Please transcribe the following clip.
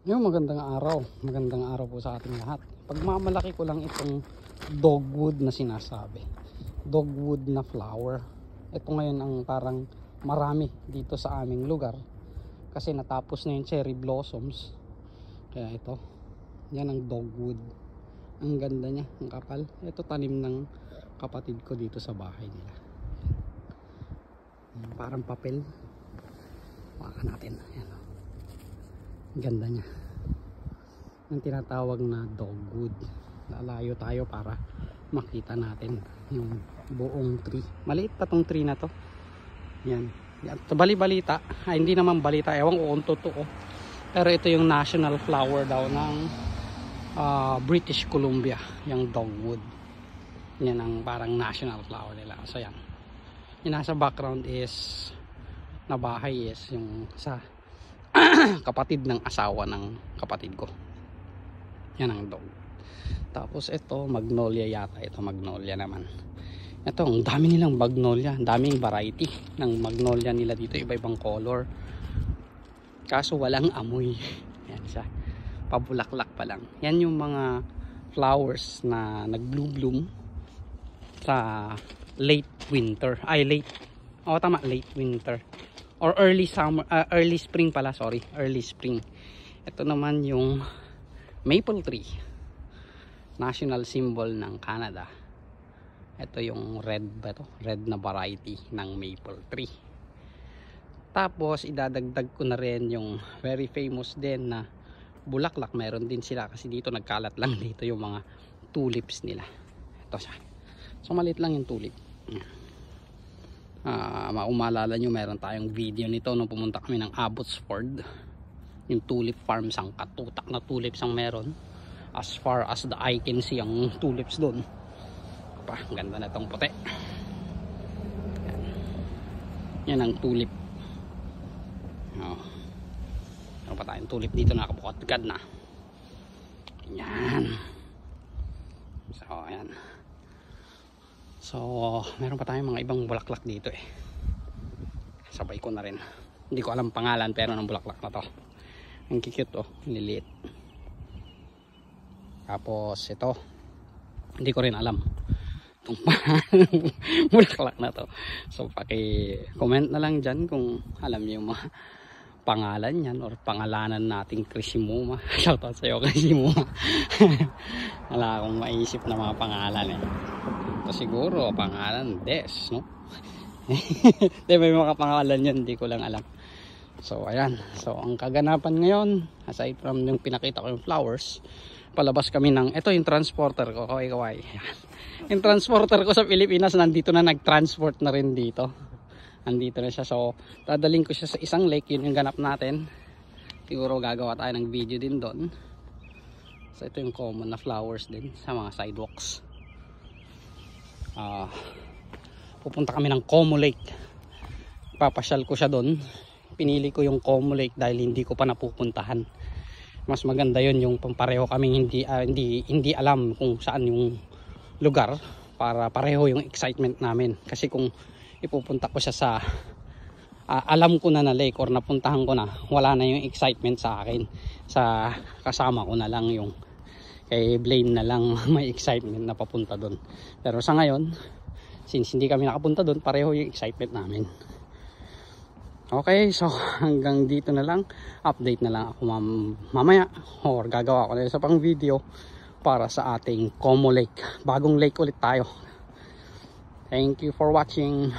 Yung magandang araw po sa ating lahat. Pagmamalaki ko lang itong dogwood na sinasabi. Dogwood na flower. Ito ngayon ang parang marami dito sa aming lugar. Kasi natapos na yung cherry blossoms. Kaya ito, yan ang dogwood. Ang ganda niya, ang kapal. Ito tanim ng kapatid ko dito sa bahay nila. Parang papel. Hawakan natin. Ayan. Ganda niya. Ang tinatawag na dogwood. Lalayo tayo para makita natin yung buong tree. Maliit pa tong tree na to. Yan. Bali-balita. Hindi naman balita. Ewan ko kung totoo. Pero ito yung national flower daw ng British Columbia. Yung dogwood. Yan ang parang national flower nila. So yan. Yung nasa background is na bahay is yung sa kapatid ng asawa ng kapatid ko. Yan ang dog. Tapos ito magnolia yata. Ito magnolia naman. Ito ang dami nilang magnolia. Daming variety ng magnolia nila dito. Iba-ibang color. Kaso walang amoy. Yan siya. Pabulaklak pa lang. Yan yung mga flowers na nag-bloom sa late winter. Late winter. Or early summer, early spring pala, sorry, early spring. Ito naman yung maple tree, national symbol ng Canada. Ito yung red na variety ng maple tree. Tapos idadagdag ko na rin yung very famous din na bulaklak. Meron din sila kasi dito nagkalat lang dito yung mga tulips nila. Ito siya. So maliit lang yung tulip. Maumalala nyo, meron tayong video nito nung pumunta kami ng Abbotsford, yung tulip farms. Ang katutak na tulips ang meron, as far as the eye can see ang tulips doon. Ganda na tong puti. Yan ang tulip. Meron pa tayong tulip dito na nakabukat-gad na. Yan. So ayan. So, meron pa tayong mga ibang bulaklak dito eh. Sabay ko na rin. Hindi ko alam pangalan pero ng bulaklak na to. Ang cute oh, liliit. Tapos ito, hindi ko rin alam itong bulaklak na to. So, paki-comment na lang dyan kung alam niyo yung mga pangalan yan or pangalanan nating Crisimuma. Shoutout sa'yo Crisimuma. Wala akong maisip na mga pangalan eh. Ito siguro pangalan Des, no? Di may mga pangalan yun, hindi ko lang alam. So ayan, so ang kaganapan ngayon, aside from yung pinakita ko yung flowers, palabas kami ng, ito yung transporter ko, kaway. Yung transporter ko sa Pilipinas nandito na, nag-transport na rin dito. Nandito na siya, so dadaling ko siya sa isang lake. Yun yung ganap natin. Siguro gagawa tayo ng video din doon. So ito yung common na flowers din sa mga sidewalks. Pupunta kami ng Como Lake. Papasyal ko siya doon. Pinili ko yung Como Lake dahil hindi ko pa napupuntahan. Mas maganda yun yung pampareho kaming hindi alam kung saan yung lugar, para pareho yung excitement namin. Kasi kung ipupunta ko siya sa alam ko na lake or napuntahan ko na, wala na yung excitement sa akin. Sa kasama ko na lang yung kay Blaine na lang may excitement na papunta doon. Pero sa ngayon, since hindi kami nakapunta doon, pareho yung excitement namin. Okay, so hanggang dito na lang. Update na lang ako mamaya or gagawa ko na isa pang video para sa ating Como Lake. Bagong lake ulit tayo. Thank you for watching.